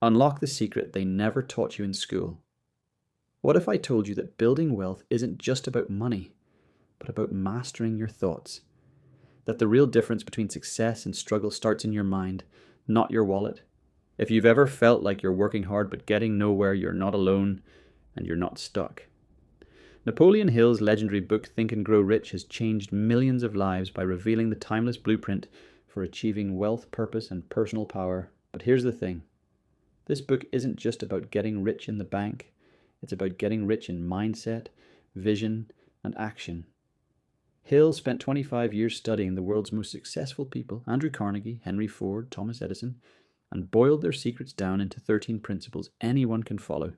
Unlock the secret they never taught you in school. What if I told you that building wealth isn't just about money, but about mastering your thoughts? That the real difference between success and struggle starts in your mind, not your wallet. If you've ever felt like you're working hard but getting nowhere, you're not alone and you're not stuck. Napoleon Hill's legendary book Think and Grow Rich has changed millions of lives by revealing the timeless blueprint for achieving wealth, purpose, and personal power. But here's the thing. This book isn't just about getting rich in the bank. It's about getting rich in mindset, vision, and action. Hill spent 25 years studying the world's most successful people, Andrew Carnegie, Henry Ford, Thomas Edison, and boiled their secrets down into 13 principles anyone can follow.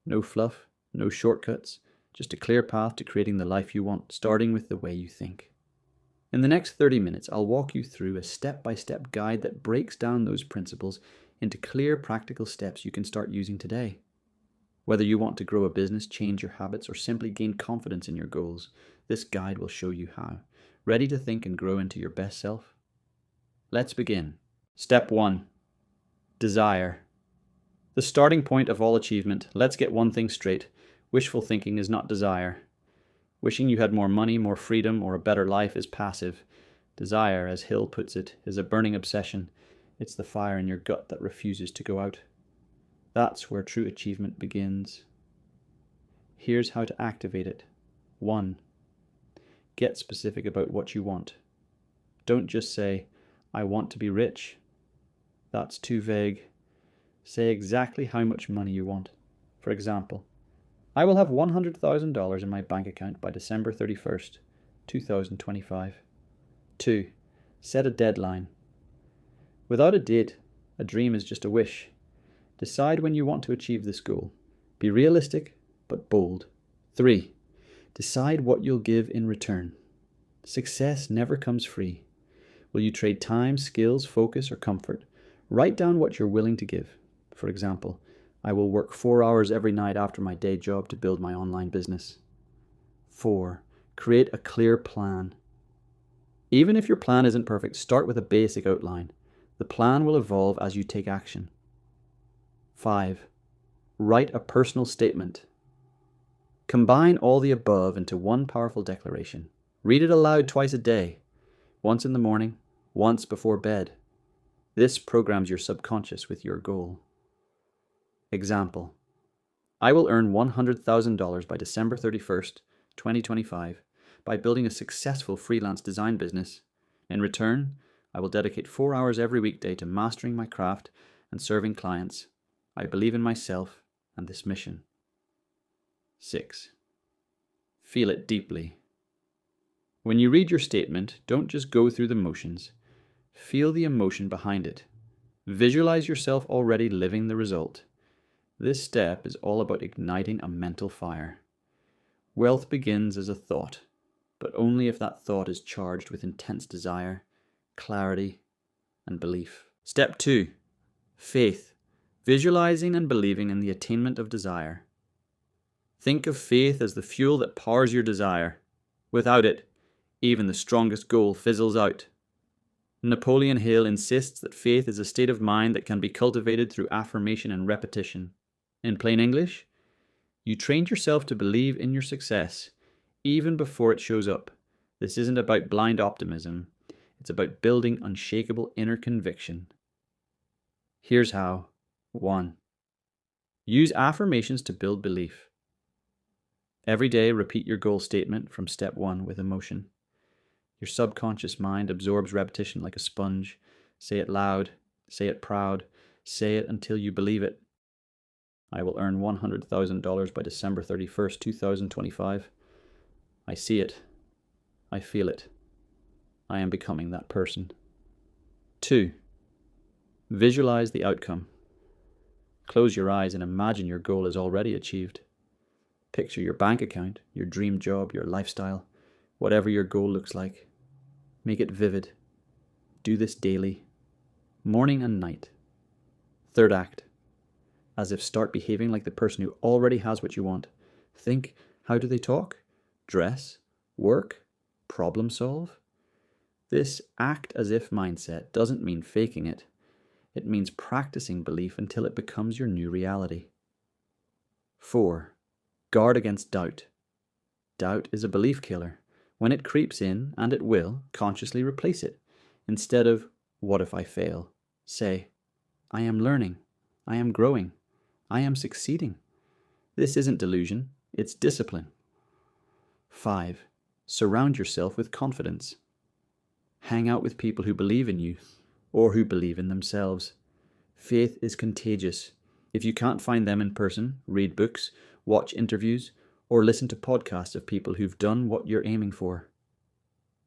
No fluff, no shortcuts, just a clear path to creating the life you want, starting with the way you think. In the next 30 minutes, I'll walk you through a step-by-step guide that breaks down those principles into clear, practical steps you can start using today. Whether you want to grow a business, change your habits, or simply gain confidence in your goals, this guide will show you how. Ready to think and grow into your best self? Let's begin. Step 1. Desire. The starting point of all achievement. Let's get one thing straight. Wishful thinking is not desire. Wishing you had more money, more freedom, or a better life is passive. Desire, as Hill puts it, is a burning obsession. It's the fire in your gut that refuses to go out. That's where true achievement begins. Here's how to activate it. 1. Get specific about what you want. Don't just say, I want to be rich. That's too vague. Say exactly how much money you want. For example, I will have $100,000 in my bank account by December 31st, 2025. 2. Set a deadline. Without a date, a dream is just a wish. Decide when you want to achieve this goal. Be realistic, but bold. 3. Decide what you'll give in return. Success never comes free. Will you trade time, skills, focus, or comfort? Write down what you're willing to give. For example, I will work 4 hours every night after my day job to build my online business. 4. Create a clear plan. Even if your plan isn't perfect, start with a basic outline. The plan will evolve as you take action. 5. Write a personal statement. Combine all the above into one powerful declaration. Read it aloud twice a day, once in the morning, once before bed. This programs your subconscious with your goal. Example: I will earn $100,000 by December 31st, 2025 by building a successful freelance design business. In return, I will dedicate 4 hours every weekday to mastering my craft and serving clients. I believe in myself and this mission. 6. Feel it deeply. When you read your statement, don't just go through the motions. Feel the emotion behind it. Visualize yourself already living the result. This step is all about igniting a mental fire. Wealth begins as a thought, but only if that thought is charged with intense desire, clarity, and belief. Step 2. Faith. Visualizing and believing in the attainment of desire. Think of faith as the fuel that powers your desire. Without it, even the strongest goal fizzles out. Napoleon Hill insists that faith is a state of mind that can be cultivated through affirmation and repetition. In plain English, you trained yourself to believe in your success, even before it shows up. This isn't about blind optimism. It's about building unshakable inner conviction. Here's how. 1. Use affirmations to build belief. Every day, repeat your goal statement from step 1 with emotion. Your subconscious mind absorbs repetition like a sponge. Say it loud, say it proud, say it until you believe it. I will earn $100,000 by December 31st, 2025. I see it. I feel it. I am becoming that person. 2. Visualize the outcome. Close your eyes and imagine your goal is already achieved. Picture your bank account, your dream job, your lifestyle, whatever your goal looks like. Make it vivid. Do this daily, morning and night. 3rd act. As if start behaving like the person who already has what you want. Think, how do they talk? Dress? Work? Problem solve? This act as if mindset doesn't mean faking it. It means practicing belief until it becomes your new reality. 4. Guard against doubt. Doubt is a belief killer. When it creeps in, and it will, consciously replace it. Instead of, what if I fail? Say, I am learning. I am growing. I am succeeding. This isn't delusion, it's discipline. 5. Surround yourself with confidence. Hang out with people who believe in you, or who believe in themselves. Faith is contagious. If you can't find them in person, read books, watch interviews, or listen to podcasts of people who've done what you're aiming for.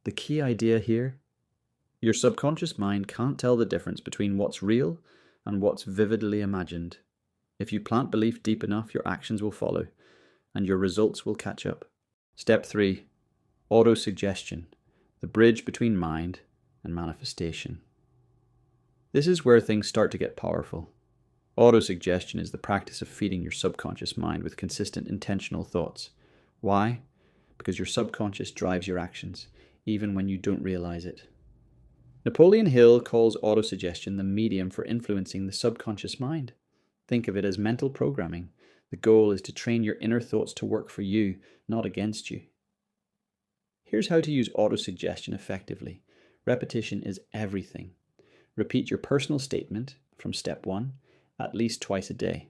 The key idea here: your subconscious mind can't tell the difference between what's real and what's vividly imagined. If you plant belief deep enough, your actions will follow, and your results will catch up. Step 3. Autosuggestion, the bridge between mind and manifestation. This is where things start to get powerful. Autosuggestion is the practice of feeding your subconscious mind with consistent, intentional thoughts. Why? Because your subconscious drives your actions, even when you don't realize it. Napoleon Hill calls autosuggestion the medium for influencing the subconscious mind. Think of it as mental programming. The goal is to train your inner thoughts to work for you, not against you. Here's how to use autosuggestion effectively. Repetition is everything. Repeat your personal statement from step 1 at least twice a day.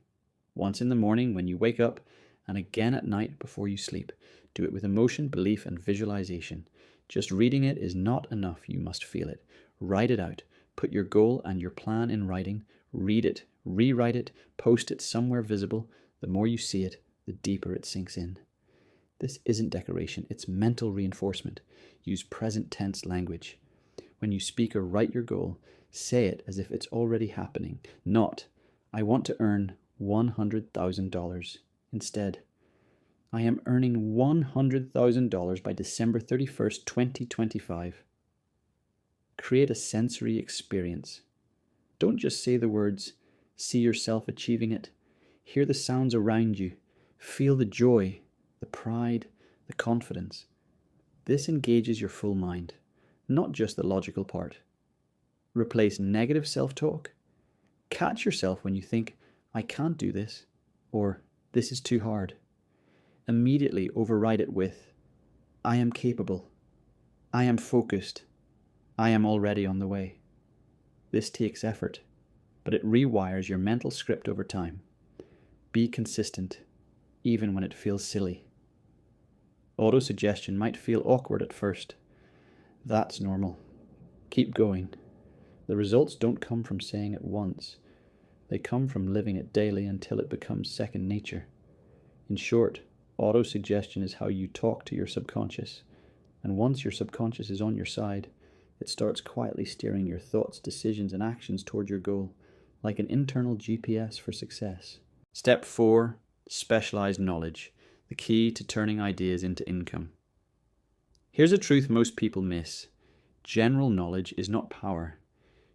Once in the morning when you wake up, and again at night before you sleep. Do it with emotion, belief, and visualization. Just reading it is not enough. You must feel it. Write it out. Put your goal and your plan in writing. Read it. Rewrite it. Post it somewhere visible. The more you see it, the deeper it sinks in. This isn't decoration. It's mental reinforcement. Use present tense language. When you speak or write your goal, say it as if it's already happening. Not, I want to earn $100,000. Instead, I am earning $100,000 by December 31st, 2025. Create a sensory experience. Don't just say the words, see yourself achieving it. Hear the sounds around you. Feel the joy, the pride, the confidence. This engages your full mind, not just the logical part. Replace negative self-talk. Catch yourself when you think, I can't do this, or this is too hard. Immediately override it with, I am capable. I am focused. I am already on the way. This takes effort, but it rewires your mental script over time. Be consistent, even when it feels silly. Autosuggestion might feel awkward at first. That's normal. Keep going. The results don't come from saying it once. They come from living it daily until it becomes second nature. In short, autosuggestion is how you talk to your subconscious. And once your subconscious is on your side, it starts quietly steering your thoughts, decisions, and actions toward your goal, like an internal GPS for success. Step 4. Specialized knowledge, the key to turning ideas into income. Here's a truth most people miss. General knowledge is not power.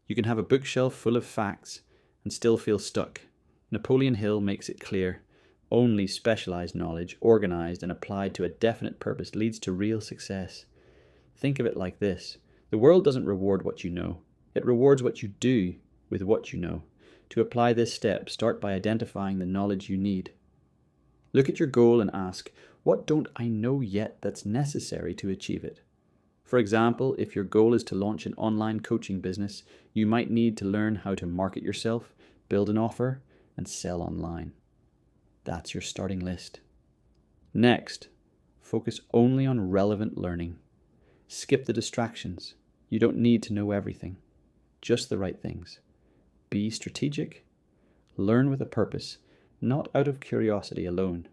You can have a bookshelf full of facts and still feel stuck. Napoleon Hill makes it clear. Only specialized knowledge, organized and applied to a definite purpose, leads to real success. Think of it like this. The world doesn't reward what you know. It rewards what you do with what you know. To apply this step, start by identifying the knowledge you need. Look at your goal and ask, what don't I know yet that's necessary to achieve it? For example, if your goal is to launch an online coaching business, you might need to learn how to market yourself, build an offer, and sell online. That's your starting list. Next, focus only on relevant learning. Skip the distractions. You don't need to know everything, just the right things. Be strategic. Learn with a purpose, not out of curiosity alone.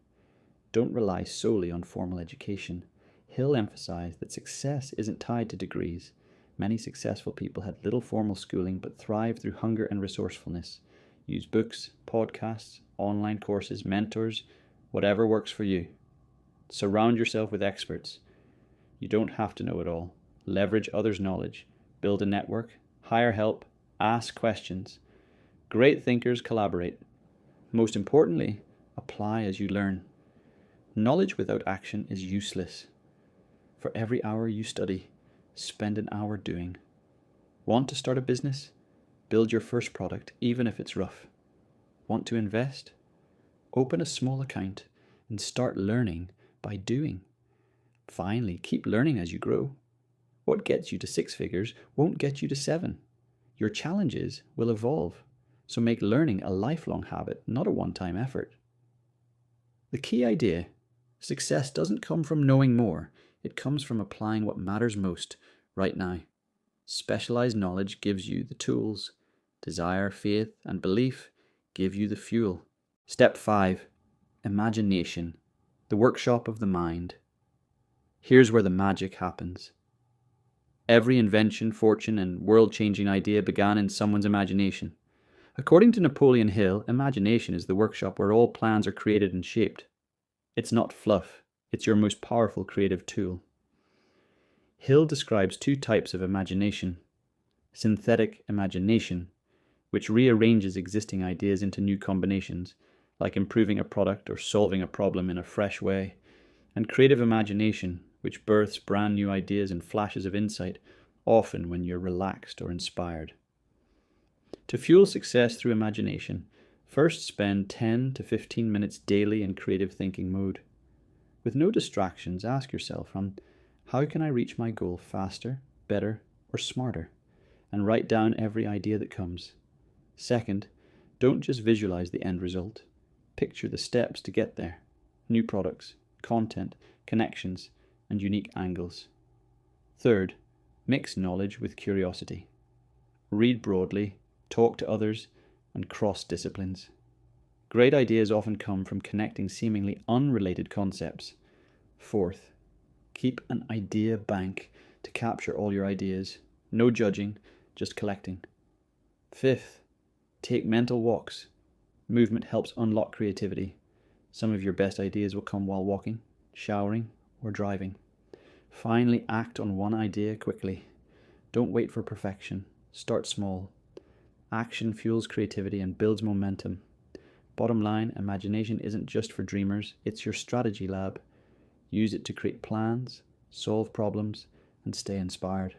Don't rely solely on formal education. Hill emphasized that success isn't tied to degrees. Many successful people had little formal schooling but thrived through hunger and resourcefulness. Use books, podcasts, online courses, mentors, whatever works for you. Surround yourself with experts. You don't have to know it all. Leverage others' knowledge. Build a network. Hire help. Ask questions. Great thinkers collaborate. Most importantly, apply as you learn. Knowledge without action is useless. For every hour you study, spend an hour doing. Want to start a business? build your first product, even if it's rough. Want to invest? Open a small account and start learning by doing. Finally, keep learning as you grow. What gets you to 6 figures won't get you to 7. Your challenges will evolve, so make learning a lifelong habit, not a one-time effort. The key idea: success doesn't come from knowing more, it comes from applying what matters most right now. Specialized knowledge gives you the tools. Desire, faith, and belief give you the fuel. Step 5. Imagination, the workshop of the mind. Here's where the magic happens. Every invention, fortune, and world-changing idea began in someone's imagination. According to Napoleon Hill, imagination is the workshop where all plans are created and shaped. It's not fluff, it's your most powerful creative tool. Hill describes 2 types of imagination: synthetic imagination, which rearranges existing ideas into new combinations, like improving a product or solving a problem in a fresh way, and creative imagination, which births brand new ideas and flashes of insight, often when you're relaxed or inspired. To fuel success through imagination, first spend 10 to 15 minutes daily in creative thinking mode. With no distractions, ask yourself, how can I reach my goal faster, better, or smarter? And write down every idea that comes. Second, don't just visualize the end result. Picture the steps to get there: new products, content, connections, and unique angles. Third, mix knowledge with curiosity. Read broadly, talk to others, and cross disciplines. Great ideas often come from connecting seemingly unrelated concepts. Fourth, keep an idea bank to capture all your ideas. No judging, just collecting. Fifth, take mental walks. Movement helps unlock creativity. Some of your best ideas will come while walking, showering, or driving. Finally, act on one idea quickly. Don't wait for perfection. Start small. Action fuels creativity and builds momentum. Bottom line, imagination isn't just for dreamers, it's your strategy lab. Use it to create plans, solve problems, and stay inspired.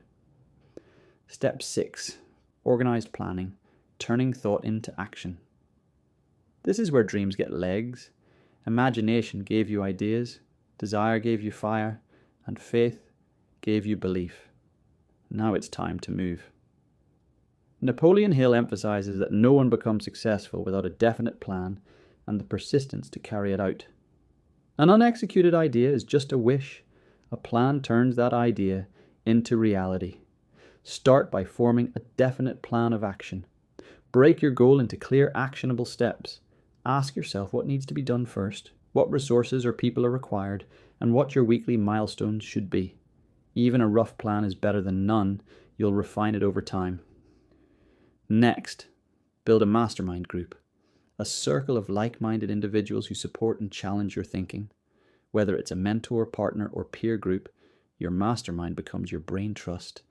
Step 6. Organized planning, turning thought into action. This is where dreams get legs. Imagination gave you ideas, desire gave you fire, and faith gave you belief. Now it's time to move. Napoleon Hill emphasizes that no one becomes successful without a definite plan and the persistence to carry it out. An unexecuted idea is just a wish. A plan turns that idea into reality. Start by forming a definite plan of action. Break your goal into clear, actionable steps. Ask yourself what needs to be done first, what resources or people are required, and what your weekly milestones should be. Even a rough plan is better than none. You'll refine it over time. Next, build a mastermind group, a circle of like-minded individuals who support and challenge your thinking. Whether it's a mentor, partner, or peer group, your mastermind becomes your brain trust.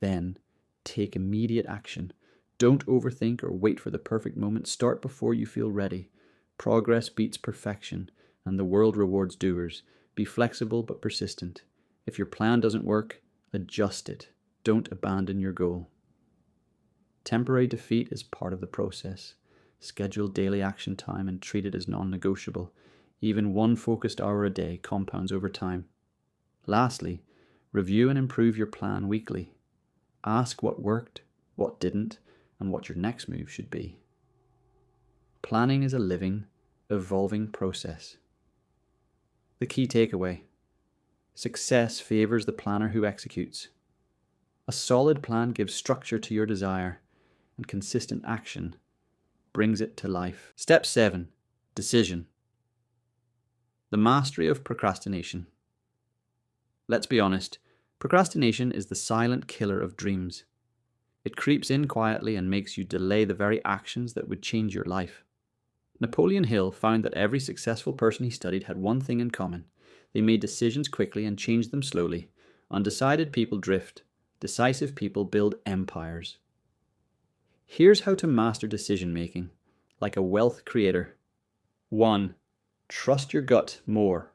Then, take immediate action. Don't overthink or wait for the perfect moment. Start before you feel ready. Progress beats perfection, and the world rewards doers. Be flexible but persistent. If your plan doesn't work, adjust it. Don't abandon your goal. Temporary defeat is part of the process. Schedule daily action time and treat it as non-negotiable. Even one focused hour a day compounds over time. Lastly, review and improve your plan weekly. Ask what worked, what didn't, and what your next move should be. Planning is a living, evolving process. The key takeaway: success favors the planner who executes. A solid plan gives structure to your desire, and consistent action brings it to life. Step 7. Decision. The mastery of procrastination. Let's be honest, procrastination is the silent killer of dreams. It creeps in quietly and makes you delay the very actions that would change your life. Napoleon Hill found that every successful person he studied had one thing in common. They made decisions quickly and changed them slowly. Undecided people drift. Decisive people build empires. Here's how to master decision making, like a wealth creator. 1. Trust your gut more.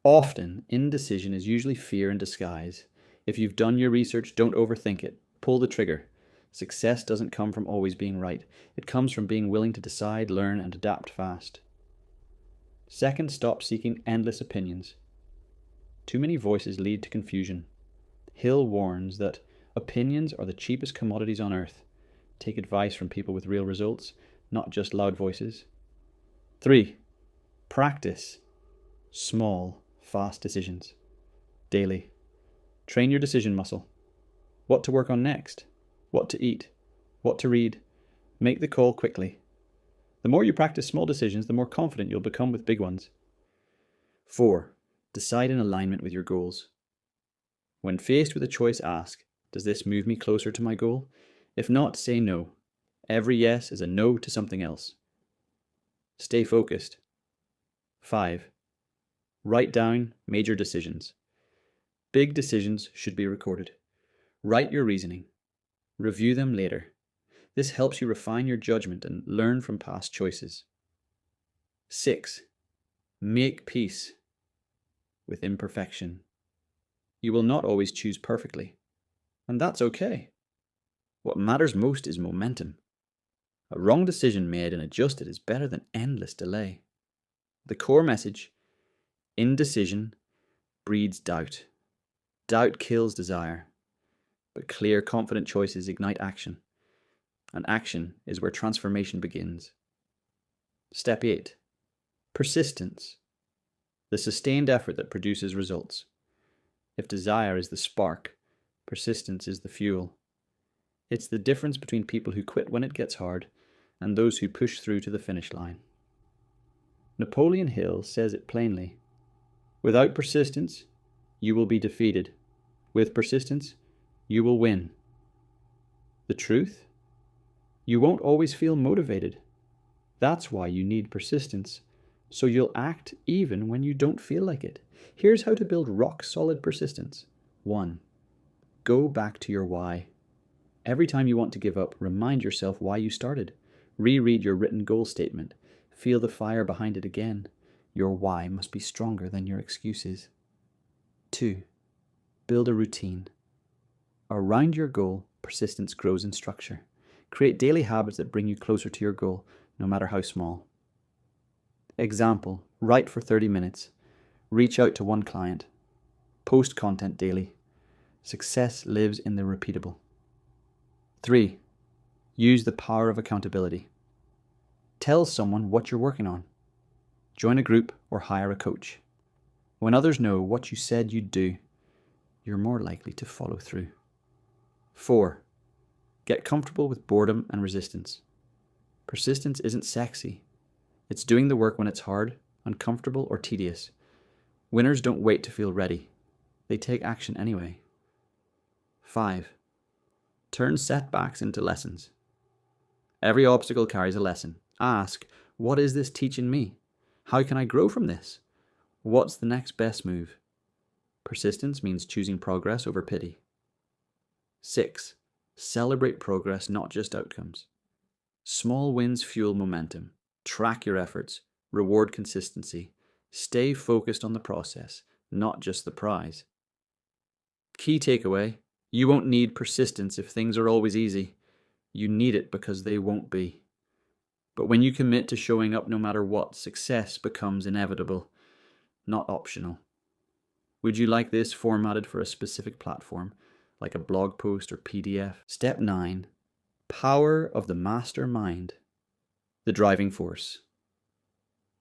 Often, indecision is usually fear in disguise. If you've done your research, don't overthink it. Pull the trigger. Success doesn't come from always being right. It comes from being willing to decide, learn, and adapt fast. Second, stop seeking endless opinions. Too many voices lead to confusion. Hill warns that opinions are the cheapest commodities on earth. Take advice from people with real results, not just loud voices. 3. Practice small, fast decisions. Daily. Train your decision muscle. What to work on next, what to eat, what to read. Make the call quickly. The more you practice small decisions, the more confident you'll become with big ones. 4. Decide in alignment with your goals. When faced with a choice, ask, does this move me closer to my goal? If not, say no. Every yes is a no to something else. Stay focused. 5. Write down major decisions. Big decisions should be recorded. Write your reasoning. Review them later. This helps you refine your judgment and learn from past choices. 6. Make peace with imperfection. You will not always choose perfectly, and that's okay. What matters most is momentum. A wrong decision made and adjusted is better than endless delay. The core message: indecision breeds doubt. Doubt kills desire, but clear, confident choices ignite action, and action is where transformation begins. Step 8. Persistence. The sustained effort that produces results. If desire is the spark, persistence is the fuel. It's the difference between people who quit when it gets hard and those who push through to the finish line. Napoleon Hill says it plainly: without persistence, you will be defeated. With persistence, you will win. The truth? You won't always feel motivated. That's why you need persistence, so you'll act even when you don't feel like it. Here's how to build rock-solid persistence. 1. Go back to your why. Every time you want to give up, remind yourself why you started. Reread your written goal statement. Feel the fire behind it again. Your why must be stronger than your excuses. 2. Build a routine. Around your goal, persistence grows in structure. Create daily habits that bring you closer to your goal, no matter how small. Example: write for 30 minutes. Reach out to one client. Post content daily. Success lives in the repeatable. 3. Use the power of accountability. Tell someone what you're working on. Join a group or hire a coach. When others know what you said you'd do, you're more likely to follow through. 4. Get comfortable with boredom and resistance. Persistence isn't sexy. It's doing the work when it's hard, uncomfortable, or tedious. Winners don't wait to feel ready. They take action anyway. 5. Turn setbacks into lessons. Every obstacle carries a lesson. Ask, what is this teaching me? How can I grow from this? What's the next best move? Persistence means choosing progress over pity. 6. Celebrate progress, not just outcomes. Small wins fuel momentum. Track your efforts. Reward consistency. Stay focused on the process, not just the prize. Key takeaway: you won't need persistence if things are always easy. You need it because they won't be. But when you commit to showing up no matter what, success becomes inevitable, not optional. Would you like this formatted for a specific platform, like a blog post or PDF? Step 9. Power of the mastermind. The driving force.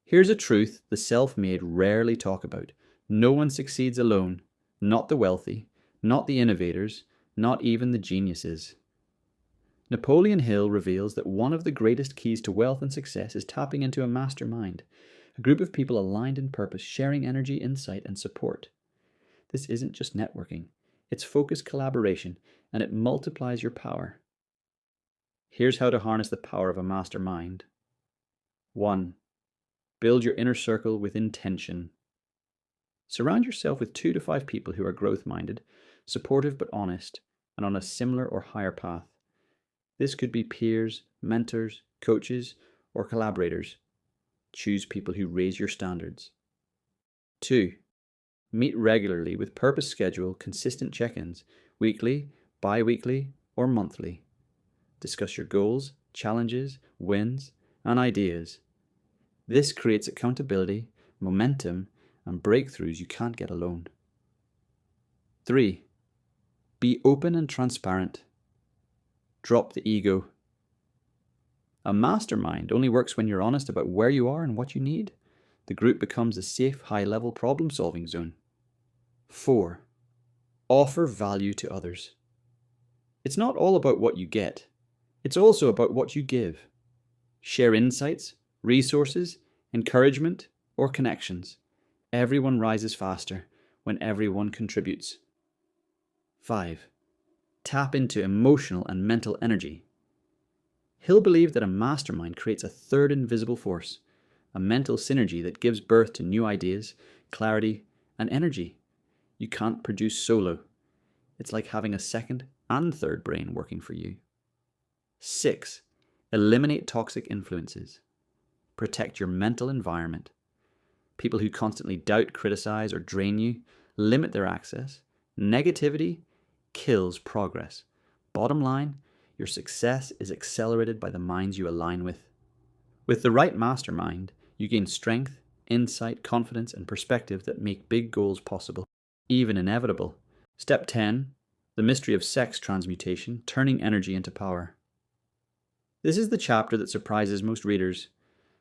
Here's a truth the self-made rarely talk about. No one succeeds alone. Not the wealthy, not the innovators, not even the geniuses. Napoleon Hill reveals that one of the greatest keys to wealth and success is tapping into a mastermind, a group of people aligned in purpose, sharing energy, insight, and support. This isn't just networking. It's focused collaboration, and it multiplies your power. Here's how to harness the power of a mastermind. 1. Build your inner circle with intention. Surround yourself with 2 to 5 people who are growth-minded, supportive but honest, and on a similar or higher path. This could be peers, mentors, coaches, or collaborators. Choose people who raise your standards. 2. Meet regularly with purpose schedule consistent check-ins, weekly, bi-weekly, or monthly. Discuss your goals, challenges, wins, and ideas. This creates accountability, momentum, and breakthroughs you can't get alone. 3. Be open and transparent. Drop the ego. A mastermind only works when you're honest about where you are and what you need. The group becomes a safe, high-level problem-solving zone. 4. Offer value to others. It's not all about what you get. It's also about what you give. Share insights, resources, encouragement, or connections. Everyone rises faster when everyone contributes. 5. Tap into emotional and mental energy. Hill believed that a mastermind creates a third invisible force, a mental synergy that gives birth to new ideas, clarity, and energy you can't produce solo. It's like having a second and third brain working for you. 6. Eliminate toxic influences. Protect your mental environment. People who constantly doubt, criticize, or drain you, limit their access. Negativity kills progress. Bottom line, your success is accelerated by the minds you align with. With the right mastermind, you gain strength, insight, confidence, and perspective that make big goals possible, even inevitable. Step 10. The mystery of sex transmutation, turning energy into power. This is the chapter that surprises most readers,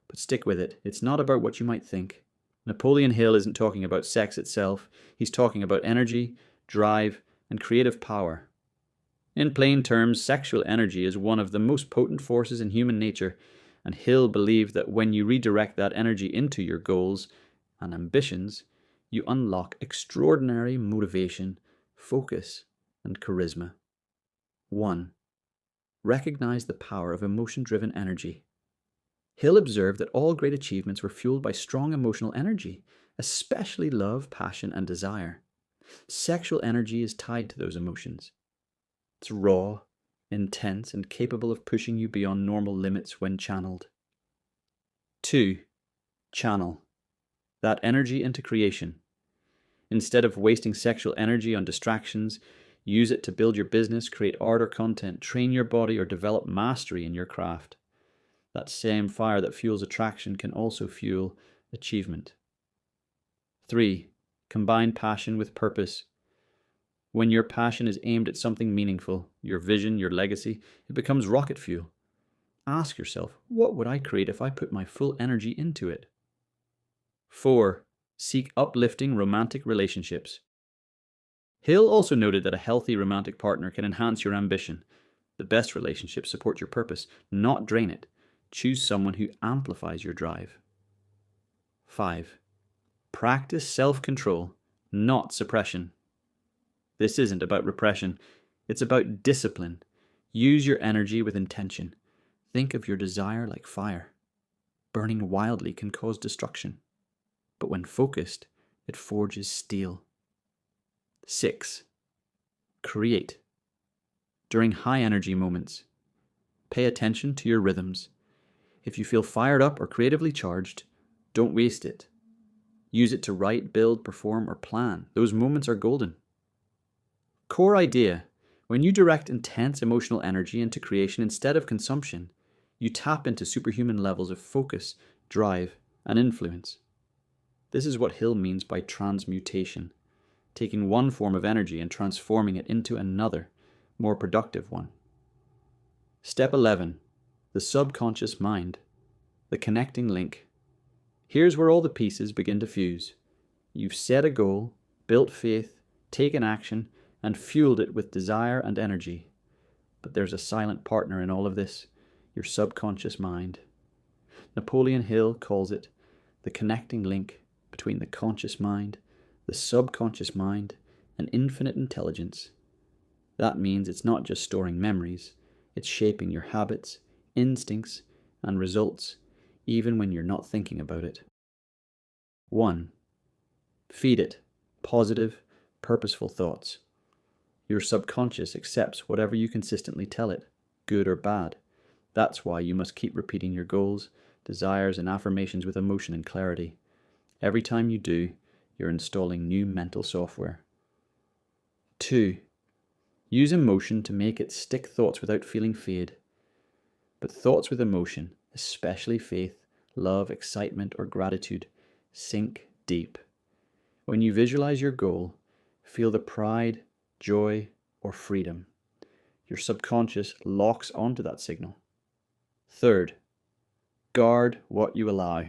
but stick with it. It's not about what you might think. Napoleon Hill isn't talking about sex itself. He's talking about energy, drive, and creative power. In plain terms, sexual energy is one of the most potent forces in human nature, and Hill believed that when you redirect that energy into your goals and ambitions, you unlock extraordinary motivation, focus, and charisma. 1. Recognize the power of emotion-driven energy. Hill observed that all great achievements were fueled by strong emotional energy, especially love, passion, and desire. Sexual energy is tied to those emotions. It's raw, intense, and capable of pushing you beyond normal limits when channeled. 2. Channel that energy into creation. Instead of wasting sexual energy on distractions, use it to build your business, create art or content, train your body, or develop mastery in your craft. That same fire that fuels attraction can also fuel achievement. 3. Combine passion with purpose. When your passion is aimed at something meaningful, your vision, your legacy, it becomes rocket fuel. Ask yourself, what would I create if I put my full energy into it? 4. Seek uplifting romantic relationships. Hill also noted that a healthy romantic partner can enhance your ambition. The best relationships support your purpose, not drain it. Choose someone who amplifies your drive. 5. Practice self-control, not suppression. This isn't about repression. It's about discipline. Use your energy with intention. Think of your desire like fire. Burning wildly can cause destruction, but when focused, it forges steel. 6. Create. During high energy moments, pay attention to your rhythms. If you feel fired up or creatively charged, don't waste it. Use it to write, build, perform, or plan. Those moments are golden. Core idea. When you direct intense emotional energy into creation instead of consumption, you tap into superhuman levels of focus, drive, and influence. This is what Hill means by transmutation, taking one form of energy and transforming it into another, more productive one. Step 11. The subconscious mind. The connecting link. Here's where all the pieces begin to fuse. You've set a goal, built faith, taken action, and fueled it with desire and energy. But there's a silent partner in all of this, your subconscious mind. Napoleon Hill calls it the connecting link between the conscious mind, the subconscious mind, and infinite intelligence. That means it's not just storing memories, it's shaping your habits, instincts, and results, even when you're not thinking about it. 1. Feed it positive, purposeful thoughts. Your subconscious accepts whatever you consistently tell it, good or bad. That's why you must keep repeating your goals, desires, and affirmations with emotion and clarity. Every time you do, you're installing new mental software. 2. Use emotion to make it stick thoughts without feeling fade. But thoughts with emotion, especially faith, love, excitement, or gratitude, sink deep. When you visualize your goal, feel the pride, joy, or freedom. Your subconscious locks onto that signal. Third, guard what you allow.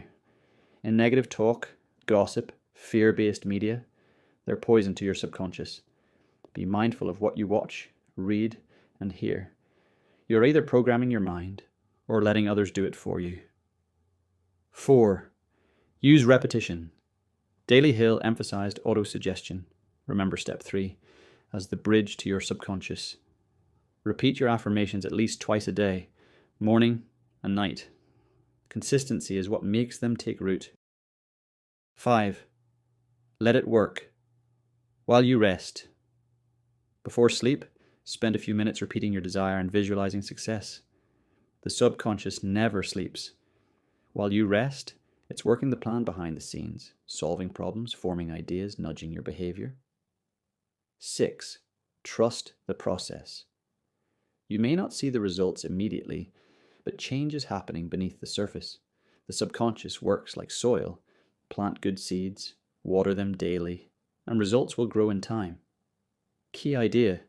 In negative talk, gossip, fear-based media, they're poison to your subconscious. Be mindful of what you watch, read, and hear. You're either programming your mind or letting others do it for you. 4. Use repetition. Napoleon Hill emphasized autosuggestion, remember step 3, as the bridge to your subconscious. Repeat your affirmations at least twice a day, morning and night. Consistency is what makes them take root. 5. Let it work. While you rest. Before sleep, spend a few minutes repeating your desire and visualizing success. The subconscious never sleeps. While you rest, it's working the plan behind the scenes, solving problems, forming ideas, nudging your behavior. 6. Trust the process. You may not see the results immediately, but change is happening beneath the surface. The subconscious works like soil. Plant good seeds, water them daily, and results will grow in time. Key idea: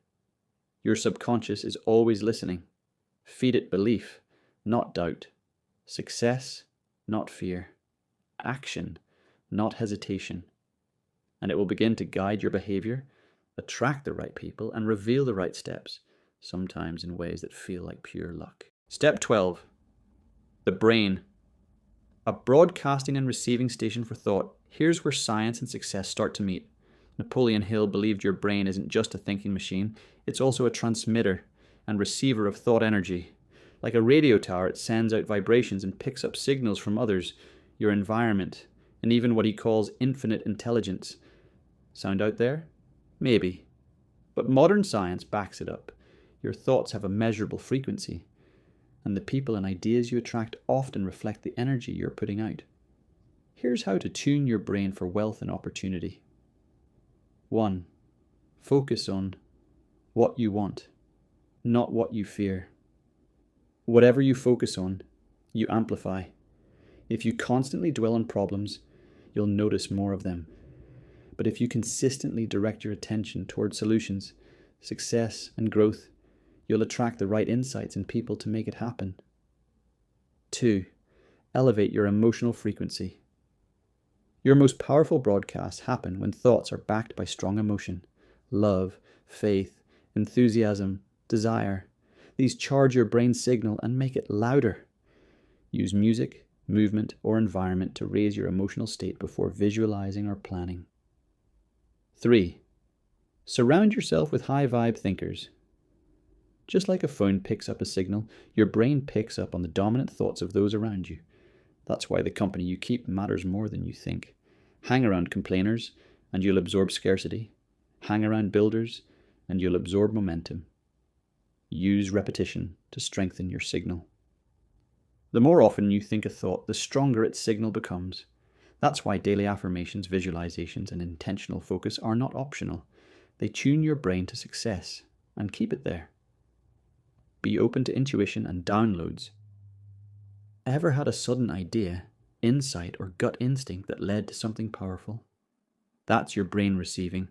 your subconscious is always listening. Feed it belief, not doubt. Success, not fear. Action, not hesitation. And it will begin to guide your behavior, attract the right people, and reveal the right steps, sometimes in ways that feel like pure luck. Step 12. The brain. A broadcasting and receiving station for thought. Here's where science and success start to meet. Napoleon Hill believed your brain isn't just a thinking machine, it's also a transmitter and receiver of thought energy. Like a radio tower, it sends out vibrations and picks up signals from others, your environment, and even what he calls infinite intelligence. Sound out there? Maybe. But modern science backs it up. Your thoughts have a measurable frequency, and the people and ideas you attract often reflect the energy you're putting out. Here's how to tune your brain for wealth and opportunity. 1. Focus on what you want, not what you fear. Whatever you focus on, you amplify. If you constantly dwell on problems, you'll notice more of them. But if you consistently direct your attention toward solutions, success, and growth, you'll attract the right insights and people to make it happen. 2. Elevate your emotional frequency. Your most powerful broadcasts happen when thoughts are backed by strong emotion, love, faith, enthusiasm, desire. These charge your brain signal and make it louder. Use music, movement, or environment to raise your emotional state before visualizing or planning. 3. Surround yourself with high-vibe thinkers. Just like a phone picks up a signal, your brain picks up on the dominant thoughts of those around you. That's why the company you keep matters more than you think. Hang around complainers, and you'll absorb scarcity. Hang around builders, and you'll absorb momentum. Use repetition to strengthen your signal. The more often you think a thought, the stronger its signal becomes. That's why daily affirmations, visualizations, and intentional focus are not optional. They tune your brain to success, and keep it there. Be open to intuition and downloads. Ever had a sudden idea, insight, or gut instinct that led to something powerful? That's your brain receiving.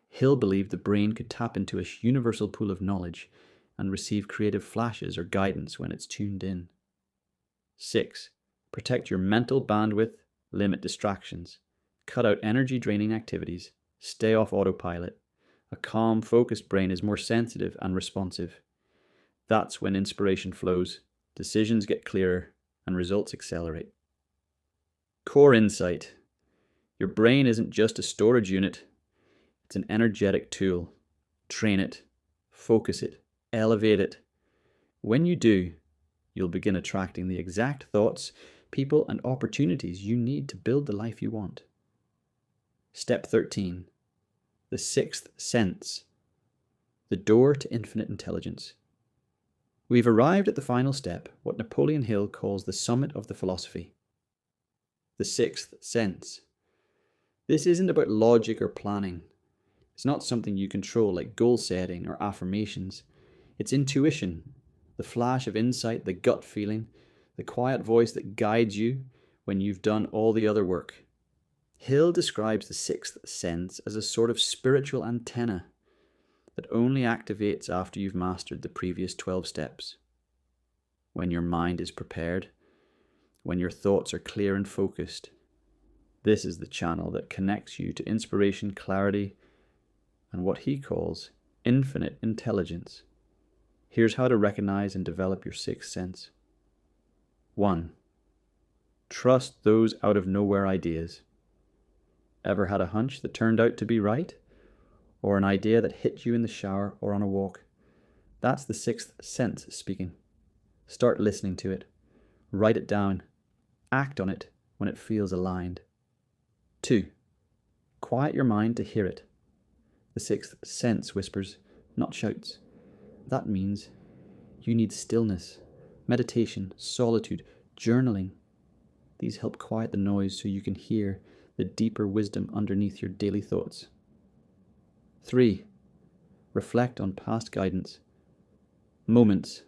Hill believed the brain could tap into a universal pool of knowledge and receive creative flashes or guidance when it's tuned in. 6. Protect your mental bandwidth, limit distractions. Cut out energy-draining activities. Stay off autopilot. A calm, focused brain is more sensitive and responsive. That's when inspiration flows, decisions get clearer, and results accelerate. Core insight. Your brain isn't just a storage unit. It's an energetic tool. Train it, focus it, elevate it. When you do, you'll begin attracting the exact thoughts, people, and opportunities you need to build the life you want. Step 13. The sixth sense. The door to infinite intelligence. We've arrived at the final step, what Napoleon Hill calls the summit of the philosophy. The sixth sense. This isn't about logic or planning. It's not something you control like goal setting or affirmations. It's intuition, The flash of insight, the gut feeling, the quiet voice that guides you when you've done all the other work. Hill describes the sixth sense as a sort of spiritual antenna that only activates after you've mastered the previous 12 steps. When your mind is prepared, when your thoughts are clear and focused, this is the channel that connects you to inspiration, clarity, and what he calls infinite intelligence. Here's how to recognize and develop your sixth sense. 1. Trust those out of nowhere ideas. Ever had a hunch that turned out to be right? Or an idea that hit you in the shower or on a walk? That's the sixth sense speaking. Start listening to it. Write it down. Act on it when it feels aligned. 2. Quiet your mind to hear it. The sixth sense whispers, not shouts. That means you need stillness, meditation, solitude, journaling. These help quiet the noise so you can hear the deeper wisdom underneath your daily thoughts. 3. Reflect on past guidance. Moments.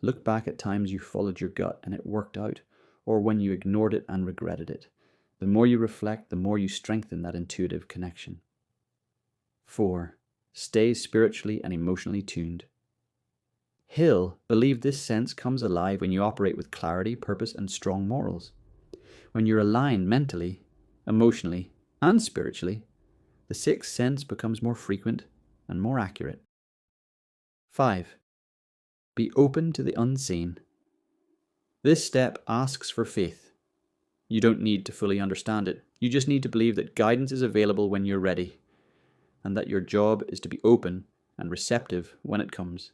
Look back at times you followed your gut and it worked out, or when you ignored it and regretted it. The more you reflect, the more you strengthen that intuitive connection. 4. Stay spiritually and emotionally tuned. Hill believed this sense comes alive when you operate with clarity, purpose, and strong morals. When you're aligned mentally, emotionally, and spiritually, the sixth sense becomes more frequent and more accurate. 5. Be open to the unseen. This step asks for faith. You don't need to fully understand it. You just need to believe that guidance is available when you're ready, and that your job is to be open and receptive when it comes.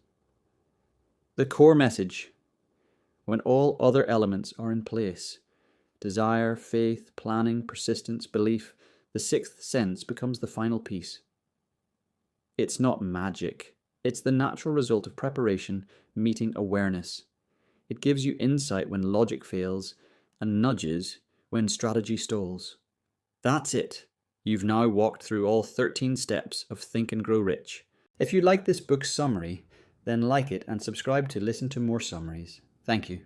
The core message: when all other elements are in place, desire, faith, planning, persistence, belief, the sixth sense becomes the final piece. It's not magic. It's the natural result of preparation meeting awareness. It gives you insight when logic fails and nudges when strategy stalls. That's it. You've now walked through all 13 steps of Think and Grow Rich. If you like this book's summary, then like it and subscribe to listen to more summaries. Thank you.